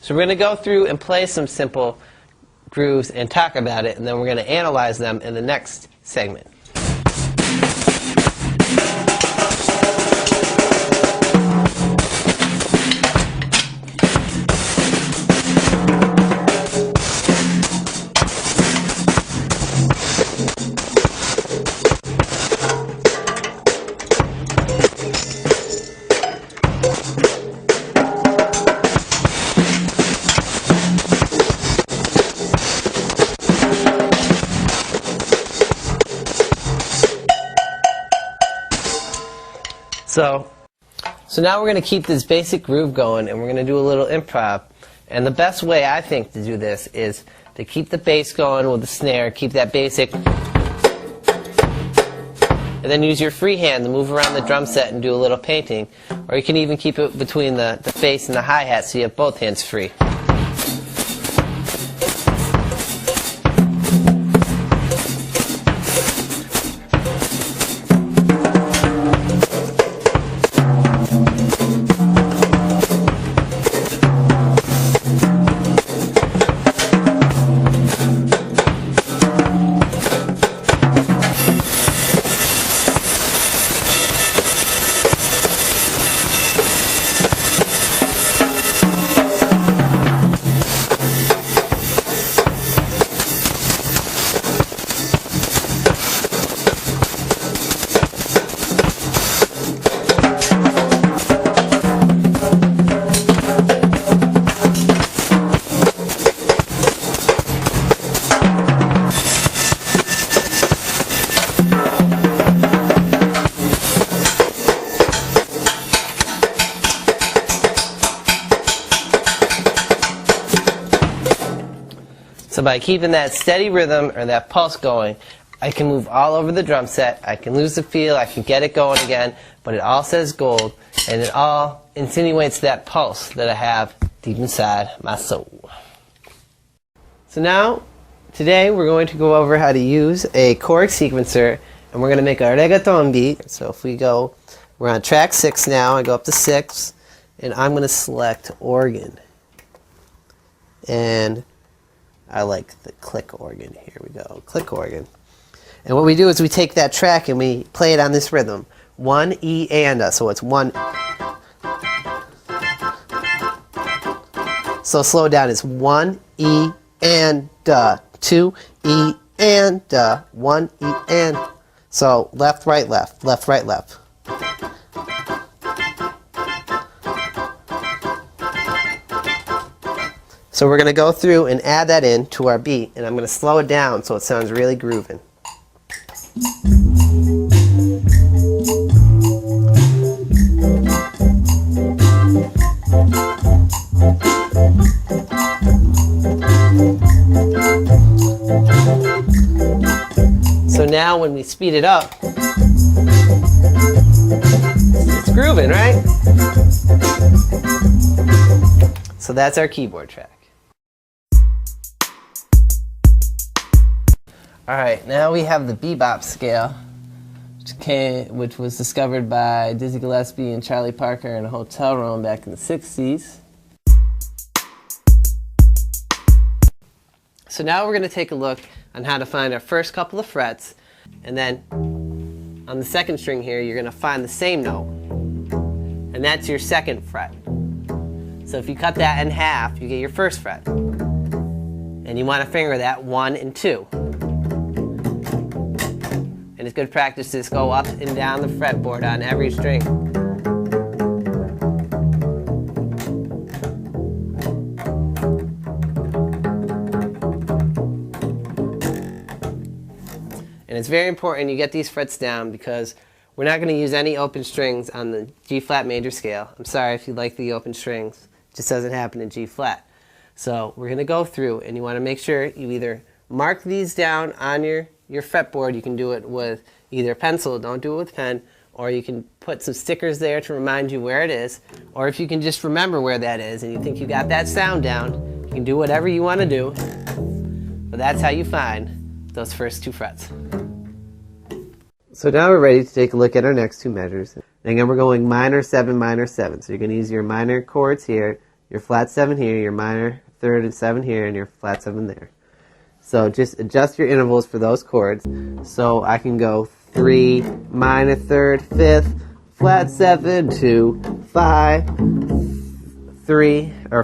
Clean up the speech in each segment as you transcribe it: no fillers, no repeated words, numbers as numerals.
So we're going to go through and play some simple grooves and talk about it, and then we're going to analyze them in the next segment. So now we're going to keep this basic groove going, and we're going to do a little improv. And the best way, I think, to do this is to keep the bass going with the snare, keep that basic, and then use your free hand to move around the drum set and do a little painting. Or you can even keep it between the bass and the hi-hat so you have both hands free. So by keeping that steady rhythm or that pulse going, I can move all over the drum set, I can lose the feel, I can get it going again, but it all says gold, and it all insinuates that pulse that I have deep inside my soul. So now, today we're going to go over how to use a chord sequencer, and we're going to make a reggaeton beat. So if we go, we're on track 6 now, I go up to 6, and I'm going to select organ. And I like the click organ. Here we go, click organ. And what we do is we take that track and we play it on this rhythm. 1 E and A, so it's 1. So slow down, it's 1 E and A, 2 E and A, 1 E and. So left, right, left, left, right, left. So we're going to go through and add that in to our beat, and I'm going to slow it down so it sounds really grooving. So now when we speed it up, it's grooving, right? So that's our keyboard track. Alright, now we have the Bebop scale, which was discovered by Dizzy Gillespie and Charlie Parker in a hotel room back in the 60s. So now we're going to take a look on how to find our first couple of frets, and then on the second string here you're going to find the same note, and that's your second fret. So if you cut that in half, you get your first fret. And you want to finger that 1 and 2. And it's good practice to just go up and down the fretboard on every string. And it's very important you get these frets down because we're not going to use any open strings on the G-flat major scale. I'm sorry if you like the open strings. It just doesn't happen in G-flat. So we're going to go through, and you want to make sure you either mark these down on your fretboard. You can do it with either pencil, don't do it with pen, or you can put some stickers there to remind you where it is. Or if you can just remember where that is and you think you got that sound down, you can do whatever you want to do. But that's how you find those first 2 frets. So now we're ready to take a look at our next 2 measures. And again, we're going minor 7, minor 7. So you're going to use your minor chords here, your flat 7 here, your minor 3rd and 7 here, and your flat 7 there. So just adjust your intervals for those chords. So I can go 3, minor 3rd, 5th, flat 7, 2, 5, 3, or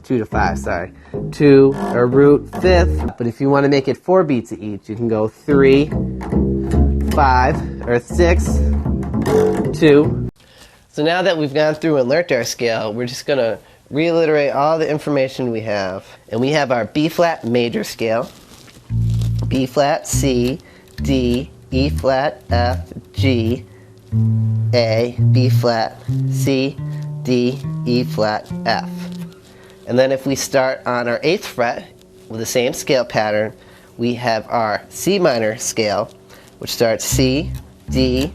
2 to 5, sorry. 2, or root 5th. But if you want to make it 4 beats each, you can go 3, 5, or 6, 2. So now that we've gone through and learned our scale, we're just going to reiterate all the information we have. And we have our B flat major scale, B flat, C, D, E flat, F, G, A, B flat, C, D, E flat, F. And then if we start on our 8th fret with the same scale pattern, we have our C minor scale, which starts C, D,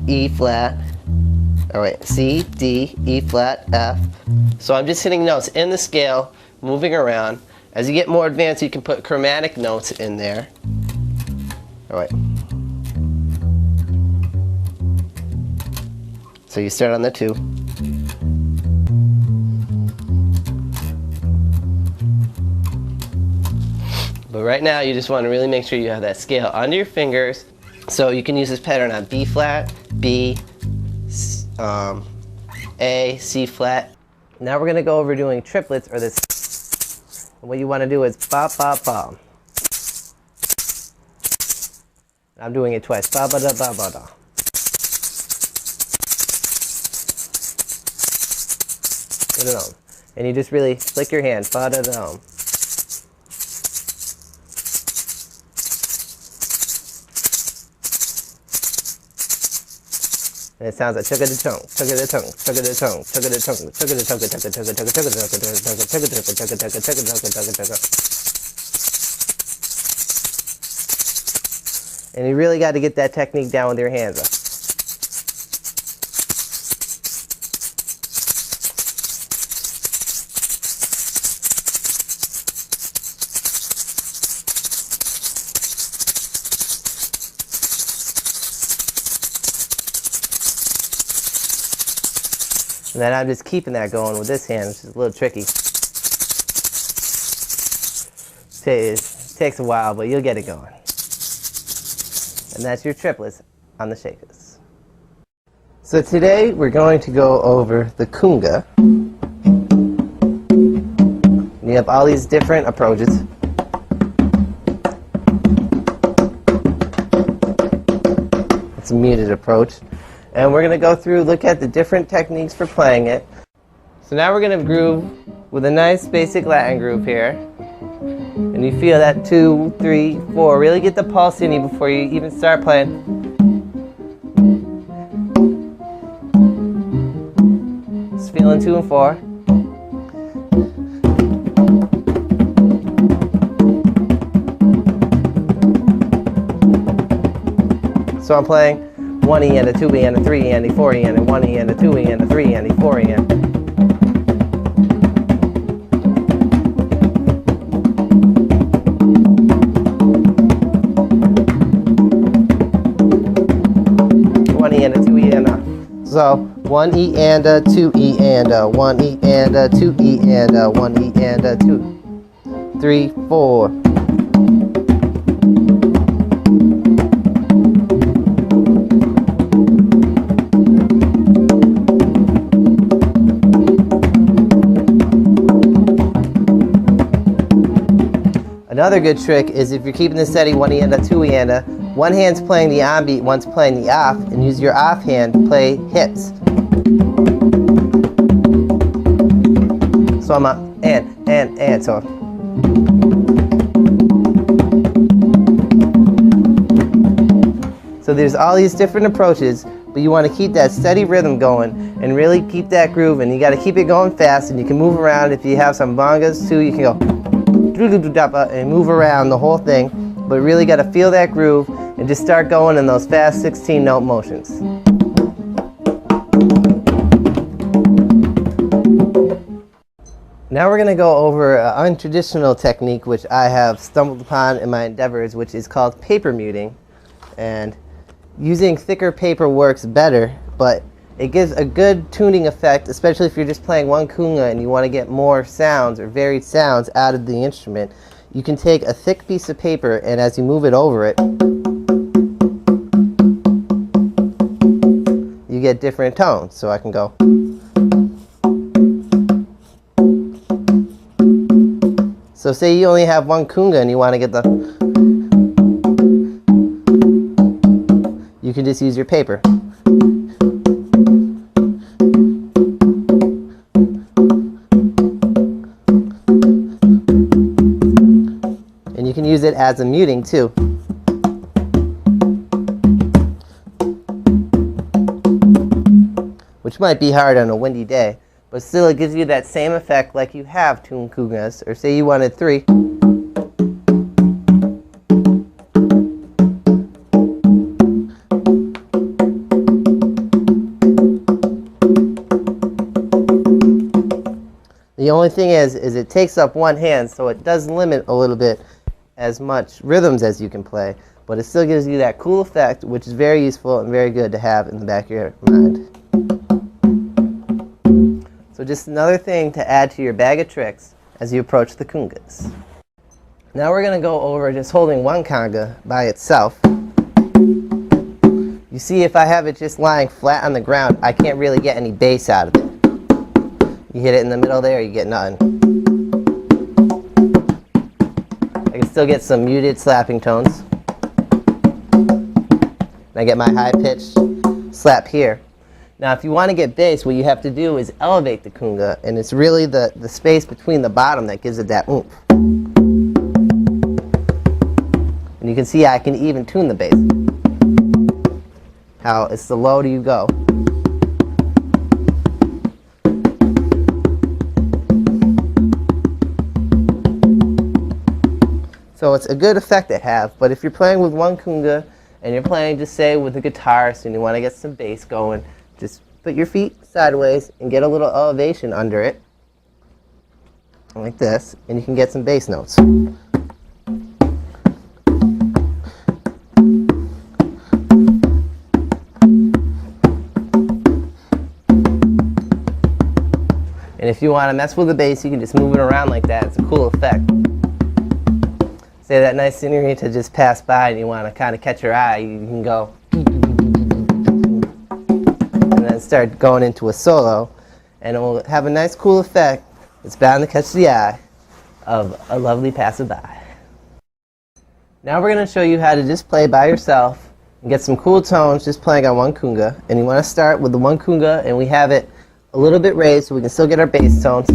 E flat, C, D, E flat, F. So I'm just hitting notes in the scale, moving around. As you get more advanced, you can put chromatic notes in there. Alright. So you start on the 2. But right now, you just want to really make sure you have that scale under your fingers. So you can use this pattern on B flat, B, A, C flat. Now we're going to go over doing triplets, or this. And what you want to do is ba ba ba. I'm doing it twice. Ba ba da ba ba da. Put it on. And you just really flick your hand. Ba da da. And it sounds like chugga the tongue, chugga the tongue, chugga the tongue, chugga the tongue, chugga the tongue, chugga chugga chugga chugga chugga chugga chugga chugga chugga chugga chugga chugga chugga. And you really got to get that technique down with your hands. And then I'm just keeping that going with this hand, which is a little tricky. It takes a while, but you'll get it going. And that's your triplets on the shakers. So today we're going to go over the Conga. And you have all these different approaches. It's a muted approach. And we're going to go through, look at the different techniques for playing it. So now we're going to groove with a nice basic Latin groove here. And you feel that 2, 3, 4. Really get the pulse in you before you even start playing. Just feeling 2 and 4. So I'm playing 1 E and a 2 E and a 3 E and a 4 E and a 1 E and a 2 E and a 3 E and a 4 E and. So 1 E and a 2 E and a 1 E and a 2 E and a 1 E and a 2, 3, 4. Another good trick is if you're keeping this steady 1 E and a 2 E and a, one hand's playing the on beat, one's playing the off, and use your off hand to play hits. So I'm a and so. So there's all these different approaches, but you want to keep that steady rhythm going and really keep that groove, and you got to keep it going fast, and you can move around. If you have some bongas too, you can go and move around the whole thing, but really got to feel that groove and just start going in those fast 16-note motions. Now we're going to go over an untraditional technique which I have stumbled upon in my endeavors, which is called paper muting. And using thicker paper works better, but It gives a good tuning effect, especially if you're just playing one conga and you want to get more sounds or varied sounds out of the instrument. You can take a thick piece of paper, and as you move it over it, you get different tones. So I can go. So say you only have one conga and you want to get the, you can just use your paper. And you can use it as a muting too. Which might be hard on a windy day, but still it gives you that same effect like you have tuned congas. Or say you wanted 3. The only thing is it takes up one hand, so it does limit a little bit as much rhythms as you can play, but it still gives you that cool effect, which is very useful and very good to have in the back of your mind. So just another thing to add to your bag of tricks as you approach the congas. Now we're going to go over just holding one conga by itself. You see, if I have it just lying flat on the ground, I can't really get any bass out of it. You hit it in the middle there, you get nothing. I can still get some muted slapping tones. And I get my high-pitched slap here. Now if you want to get bass, what you have to do is elevate the conga, and it's really the space between the bottom that gives it that oomph. And you can see I can even tune the bass. How it's the lower you go. So it's a good effect to have, but if you're playing with one conga and you're playing, just say, with a guitarist and you want to get some bass going, just put your feet sideways and get a little elevation under it, like this, and you can get some bass notes. And if you want to mess with the bass, you can just move it around like that. It's a cool effect. Say that nice senorita just passed by and you want to kind of catch her eye, you can go. And then start going into a solo, and it will have a nice cool effect. It's bound to catch the eye of a lovely passerby. Now we're going to show you how to just play by yourself and get some cool tones just playing on one conga. And you want to start with the one conga, and we have it a little bit raised so we can still get our bass tones.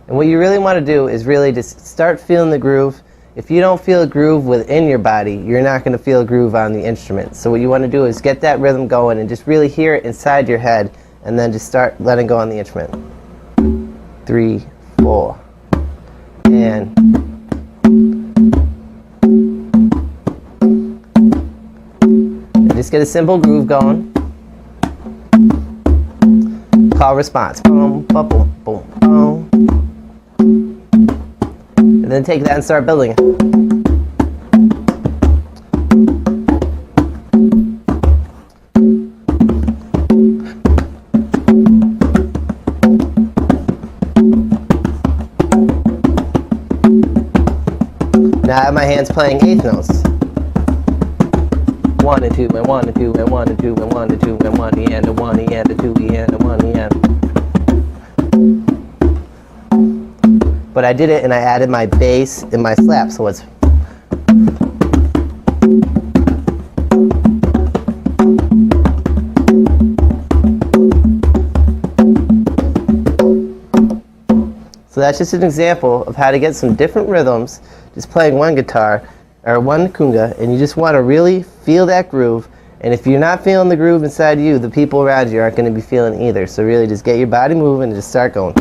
And what you really want to do is really just start feeling the groove. If you don't feel a groove within your body, you're not going to feel a groove on the instrument. So what you want to do is get that rhythm going and just really hear it inside your head, and then just start letting go on the instrument. 3, 4, and just get a simple groove going. Call response. Boom, boom, boom, boom, boom. And then take that and start building it. Now I have my hands playing eighth notes. 1 and 2 and 1 and 2 and 1 and 2 and 1 and 2 and 1 and a 1 and a 2 and a 1 and. But I did it and I added my bass and my slap, so it's. So that's just an example of how to get some different rhythms just playing one guitar or one conga, and you just want to really feel that groove. And if you're not feeling the groove inside you, the people around you aren't going to be feeling either. So really just get your body moving and just start going.